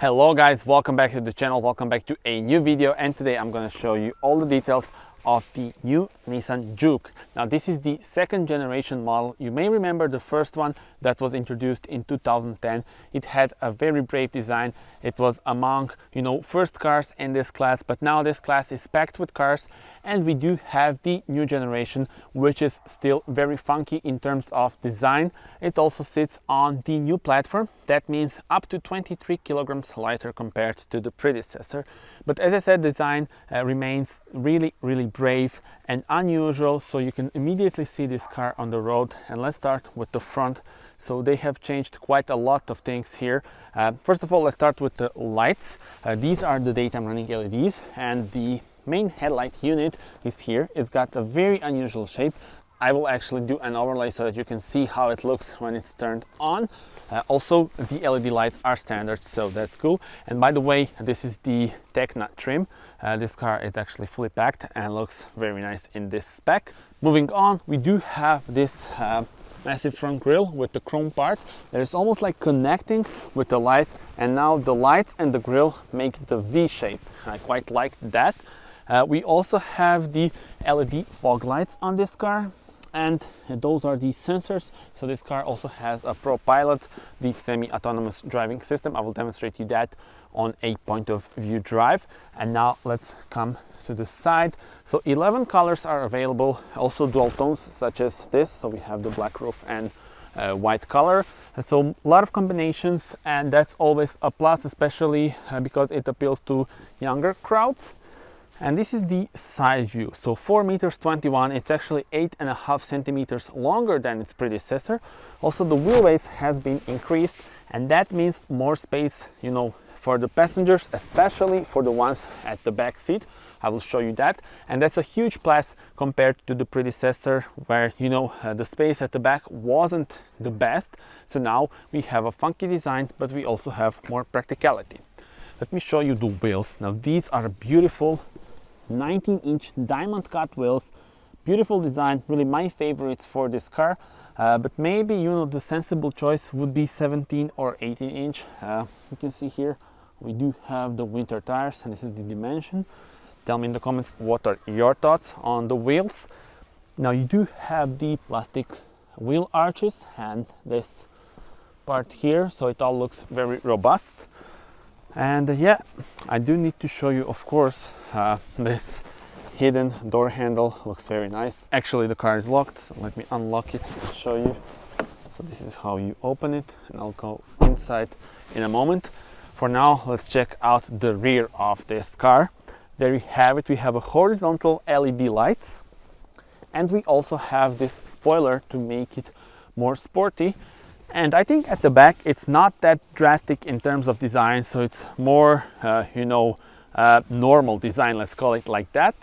Hello guys, welcome back to the channel, welcome back to a new video, and today I'm going to show you all the details of the new Nissan JUKE. Now this is the second generation model. You may remember the first one that was introduced in 2010. It had a very brave design. It was among, first cars in this class, but now this class is packed with cars, and we do have the new generation, which is still very funky in terms of design. It also sits on the new platform. That means up to 23 kilograms lighter compared to the predecessor. But as I said, design remains really brave and unusual, so you can immediately see this car on the road. And let's start with the front. So they have changed quite a lot of things here. First of all, let's start with the lights. These are the daytime running LEDs, and the main headlight unit is here. It's got a very unusual shape. I will actually do an overlay so that you can see how it looks when it's turned on. Also, the LED lights are standard, so that's cool. And by the way, this is the Tekna trim. This car is actually fully packed and looks very nice in this spec. Moving on, we do have this massive front grille with the chrome part that is almost like connecting with the lights, and now the lights and the grille make the V shape. I quite like that. We also have the LED fog lights on this car, and those are the sensors. So this car also has a Pro Pilot, the semi-autonomous driving system. I will demonstrate you that on a point of view drive. And now let's come to the side. So 11 colors are available, also dual tones such as this. So we have the black roof and white color. And so a lot of combinations, and that's always a plus, especially because it appeals to younger crowds. And this is the side view. So 4 meters 21, it's actually 8.5 centimeters longer than its predecessor. Also, the wheelbase has been increased, and that means more space, for the passengers, especially for the ones at the back seat. I will show you that. And that's a huge plus compared to the predecessor, where, the space at the back wasn't the best. So now we have a funky design, but we also have more practicality. Let me show you the wheels. Now these are beautiful 19-inch diamond cut wheels. Beautiful design, really my favorites for this car. But maybe the sensible choice would be 17 or 18-inch. You can see here we do have the winter tires, and this is the dimension. Tell me in the comments what are your thoughts on the wheels. Now you do have the plastic wheel arches and this part here, so it all looks very robust. And yeah, I do need to show you, of course, this hidden door handle looks very nice. Actually, the car is locked, so let me unlock it and show you. So this is how you open it, and I'll go inside in a moment. For now, let's check out the rear of this car. There you have it. We have a horizontal LED lights, and we also have this spoiler to make it more sporty. And I think at the back it's not that drastic in terms of design, so it's more normal design, let's call it like that.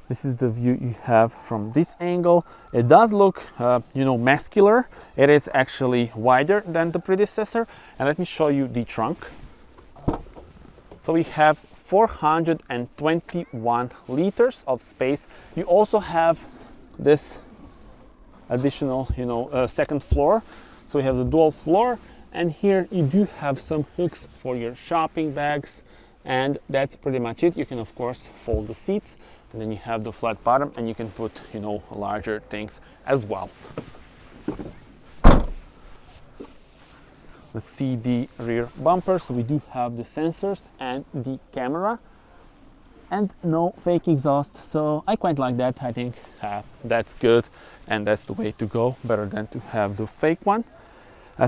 This is the view you have from this angle. It does look muscular. It is actually wider than the predecessor. And let me show you the trunk. So we have 421 liters of space. You also have this additional second floor, so we have the dual floor, and here you do have some hooks for your shopping bags, and that's pretty much it. You can of course fold the seats, and then you have the flat bottom, and you can put larger things as well. Let's see the rear bumper. So we do have the sensors and the camera, and no fake exhaust, so I quite like that. I think that's good, and that's the way to go, better than to have the fake one.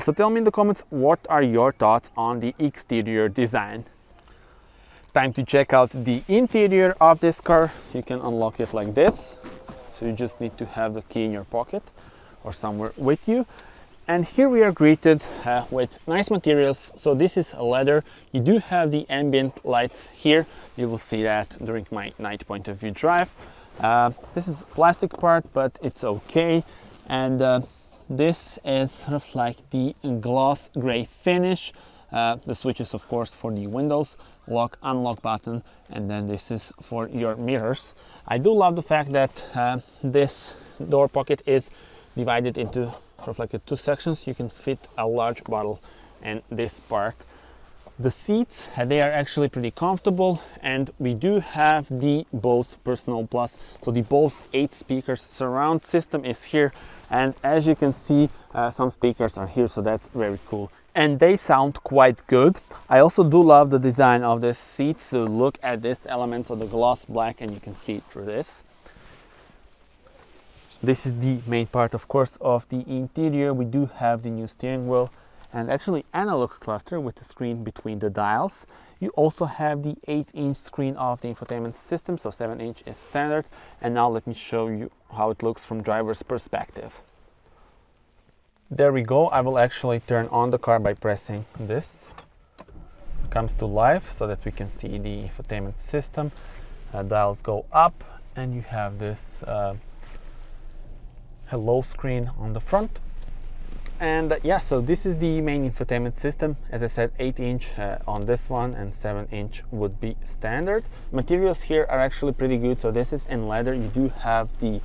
So tell me in the comments what are your thoughts on the exterior design. Time to check out the interior of this car. You can unlock it like this, so you just need to have the key in your pocket or somewhere with you. And here we are greeted with nice materials. So this is leather. You do have the ambient lights here. You will see that during my night point of view drive. This is plastic part, but it's okay. And this is sort of like the gloss gray finish. The switches, of course, for the windows, lock, unlock button, and then this is for your mirrors. I do love the fact that this door pocket is divided into sort of like two sections. You can fit a large bottle in this part. The seats, they are actually pretty comfortable, and we do have the Bose Personal Plus. So the Bose 8 speakers surround system is here, and as you can see, some speakers are here, so that's very cool. And they sound quite good. I also do love the design of this seat. So look at this element, so the gloss black, and you can see it through this. This is the main part, of course, of the interior. We do have the new steering wheel and actually analog cluster with the screen between the dials. You also have the 8-inch screen of the infotainment system, so 7-inch is standard. And now let me show you how it looks from driver's perspective. There we go. I will actually turn on the car by pressing this. It comes to life so that we can see the infotainment system. Dials go up and you have this hello screen on the front. And yeah, so this is the main infotainment system. As I said, 8-inch on this one and 7-inch would be standard. Materials here are actually pretty good. So this is in leather. You do have the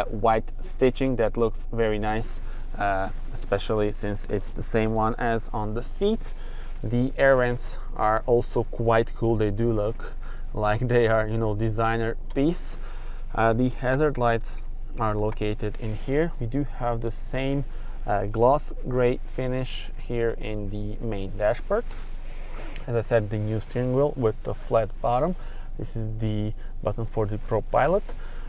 white stitching that looks very nice, especially since it's the same one as on the seats. The air vents are also quite cool. They do look like they are, you know, designer piece. The hazard lights are located in here. We do have the same gloss gray finish here in the main dashboard. As I said, the new steering wheel with the flat bottom. This is the button for the Pro Pilot.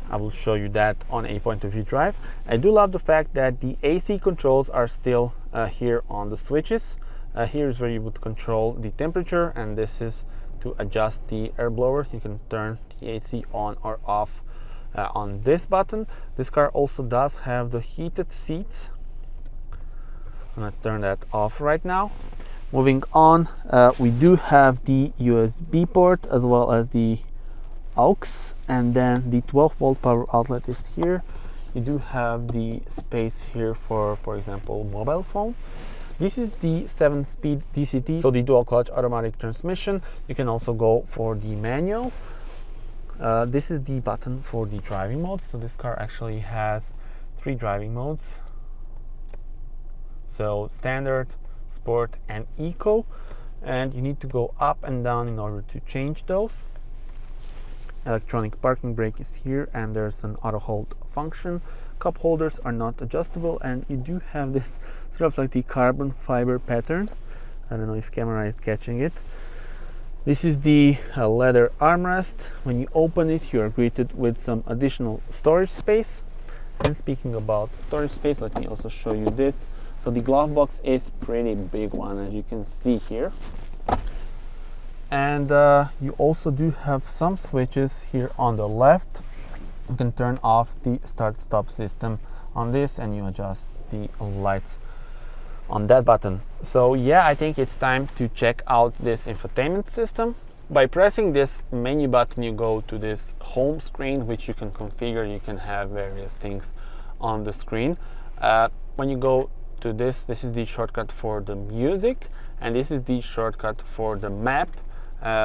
I will show you that on a point of view drive. I do love the fact that the AC controls are still here on the switches. Here is where you would control the temperature, and this is to adjust the air blower. You can turn the AC on or off on this button. This car also does have the heated seats. I'm gonna turn that off right now. Moving on, we do have the USB port as well as the aux, and then the 12-volt power outlet is here. You do have the space here for example, mobile phone. This is the 7-speed DCT, so the dual clutch automatic transmission. You can also go for the manual. This is the button for the driving modes. So this car actually has 3 driving modes. So standard, sport and eco, and you need to go up and down in order to change those. Electronic parking brake is here, and there's an auto hold function. Cup holders are not adjustable, and you do have this sort of like the carbon fiber pattern. I don't know if camera is catching it. This is the leather armrest. When you open it, you are greeted with some additional storage space. And speaking about storage space, let me also show you this. So the glove box is pretty big one, as you can see here. And you also do have some switches here on the left. You can turn off the start-stop system on this, and you adjust the lights on that button. So yeah, I think it's time to check out this infotainment system. By pressing this menu button, you go to this home screen, which you can configure. You can have various things on the screen. When you go to this is the shortcut for the music, and this is the shortcut for the map.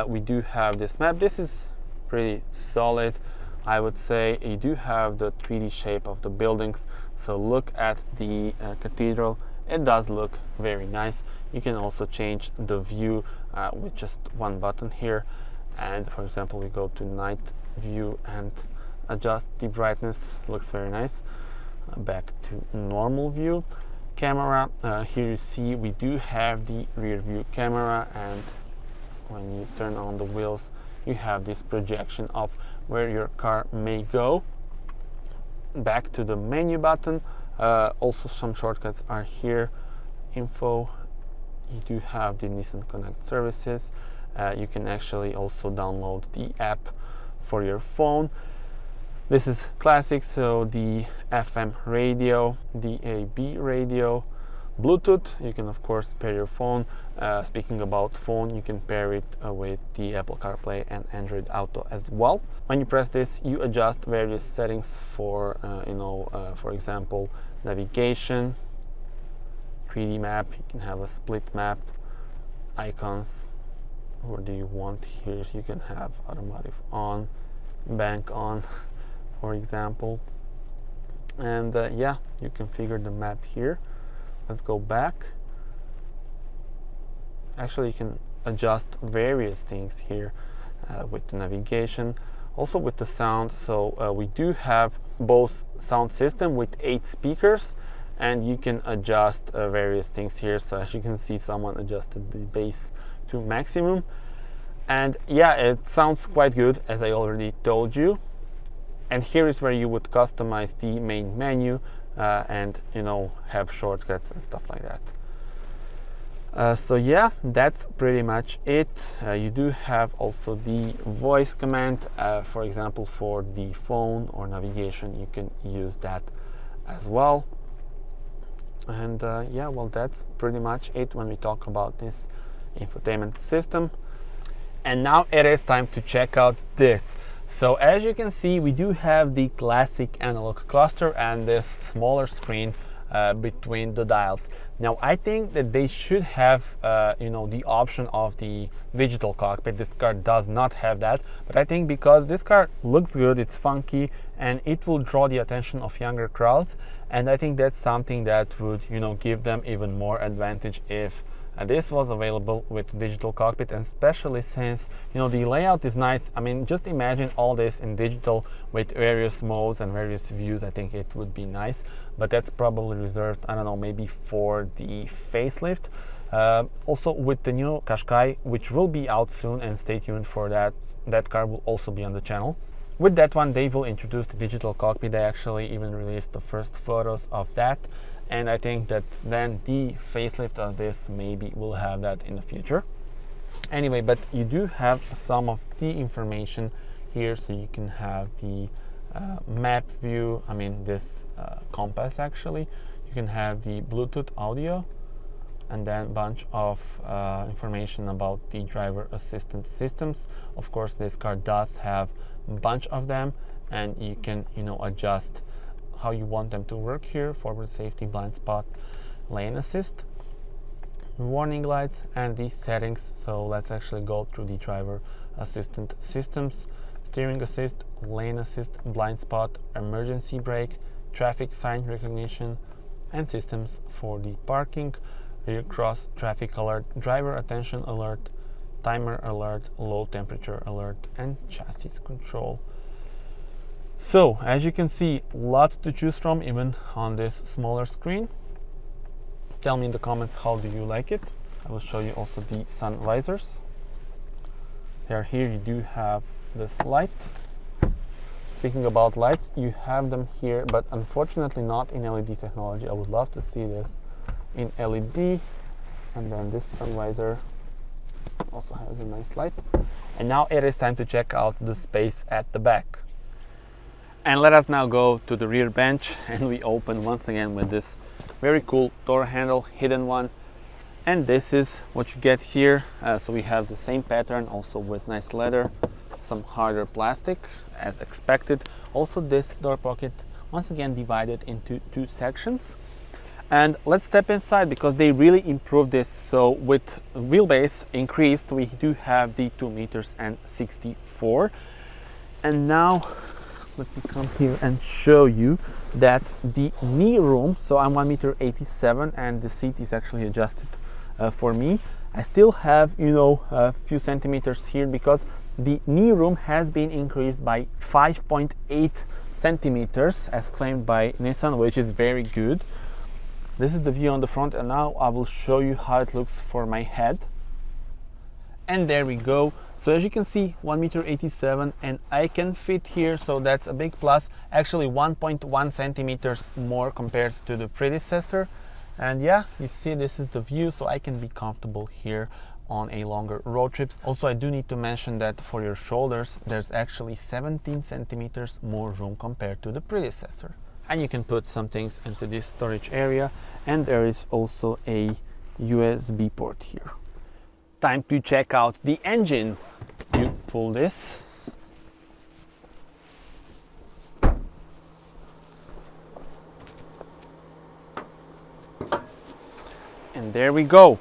We do have this map. This is pretty solid, I would say. You do have the 3D shape of the buildings, so look at the cathedral. It does look very nice. You can also change the view with just one button here, and for example, we go to night view and adjust the brightness. Looks very nice. Back to normal view. Camera, here you see we do have the rear view camera, and when you turn on the wheels, you have this projection of where your car may go. Back to the menu button. Also some shortcuts are here. Info, you do have the Nissan Connect services. You can actually also download the app for your phone. This is classic, so the FM radio, DAB radio, Bluetooth. You can of course pair your phone. Speaking about phone, you can pair it with the Apple CarPlay and Android Auto as well. When you press this, you adjust various settings for for example, navigation, 3D map. You can have a split map, icons. Where do you want here? You can have automotive on, bank on, for example. And yeah, you configure the map here. Let's go back. Actually, you can adjust various things here with the navigation, also with the sound. So we do have Bose sound system with 8 speakers, and you can adjust various things here. So as you can see, someone adjusted the bass to maximum, and yeah, it sounds quite good, as I already told you. And here is where you would customize the main menu and, you know, have shortcuts and stuff like that. So yeah, that's pretty much it. You do have also the voice command, for example, for the phone or navigation. You can use that as well. And yeah, well, that's pretty much it when we talk about this infotainment system. And now it is time to check out this. So as you can see, we do have the classic analog cluster and this smaller screen between the dials. Now I think that they should have you know, the option of the digital cockpit. This car does not have that, but I think because this car looks good, it's funky, and it will draw the attention of younger crowds, and I think that's something that would, you know, give them even more advantage if this was available with digital cockpit, and especially since, you know, the layout is nice. I mean, just imagine all this in digital with various modes and various views. I think it would be nice, but that's probably reserved, I don't know, maybe for the facelift. Also with the new Qashqai, which will be out soon, and stay tuned for that. That car will also be on the channel. With that one, they will introduce the digital cockpit. They actually even released the first photos of that. And I think that then the facelift of this maybe will have that in the future. Anyway, but you do have some of the information here, so you can have the map view, I mean this compass actually. You can have the Bluetooth audio, and then a bunch of information about the driver assistance systems. Of course, this car does have a bunch of them, and you can, you know, adjust how you want them to work here: forward safety, blind spot, lane assist, warning lights, and these settings. So let's actually go through the driver assistant systems: steering assist, lane assist, blind spot, emergency brake, traffic sign recognition, and systems for the parking, rear cross traffic alert, driver attention alert, timer alert, low temperature alert, and chassis control. So as you can see, a lot to choose from even on this smaller screen. Tell me in the comments, how do you like it? I will show you also the sun visors. They are here. You do have this light. Speaking about lights, you have them here, but unfortunately not in LED technology. I would love to see this in LED. And then this sun visor also has a nice light. And now it is time to check out the space at the back. And let us now go to the rear bench, and we open once again with this very cool door handle, hidden one. And this is what you get here. So we have the same pattern, also with nice leather, some harder plastic as expected. Also this door pocket, once again divided into 2 sections. And let's step inside, because they really improved this. So with wheelbase increased, we do have the 2 meters and 64. And now let me come here and show you that the knee room, so I'm 1.87 meters, and the seat is actually adjusted for me. I still have, you know, a few centimeters here, because the knee room has been increased by 5.8 centimeters as claimed by Nissan, which is very good. This is the view on the front, and now I will show you how it looks for my head. And there we go. So as you can see, 1.87 meters, and I can fit here, so that's a big plus. Actually 1.1 centimeters more compared to the predecessor. And yeah, you see, this is the view, so I can be comfortable here on a longer road trips. Also, I do need to mention that for your shoulders, there's actually 17 centimeters more room compared to the predecessor. And you can put some things into this storage area, and there is also a USB port here. Time to check out the engine. You pull this. And there we go.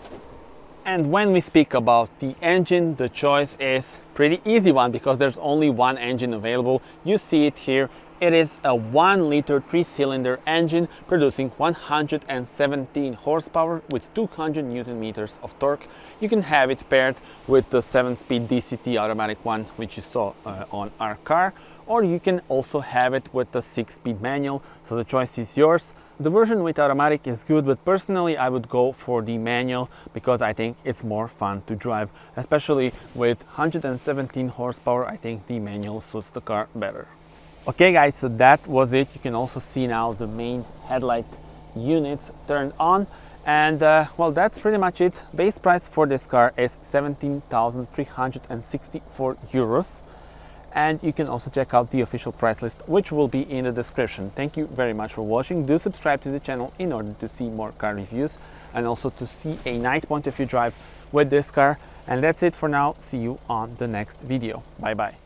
And when we speak about the engine, the choice is pretty easy one, because there's only one engine available. You see it here, It is a 1-liter 3-cylinder engine producing 117 horsepower with 200 Newton meters of torque. You can have it paired with the 7-speed DCT automatic one which you saw on our car, or you can also have it with the 6-speed manual, so the choice is yours. The version with automatic is good, but personally I would go for the manual because I think it's more fun to drive, especially with 117 horsepower. I think the manual suits the car better. Okay guys, so that was it. You can also see now the main headlight units turned on, and well, that's pretty much it. Base price for this car is 17,364 euros. And you can also check out the official price list, which will be in the description. Thank you very much for watching. Do subscribe to the channel in order to see more car reviews and also to see a night point of view drive with this car. And that's it for now. See you on the next video. Bye bye.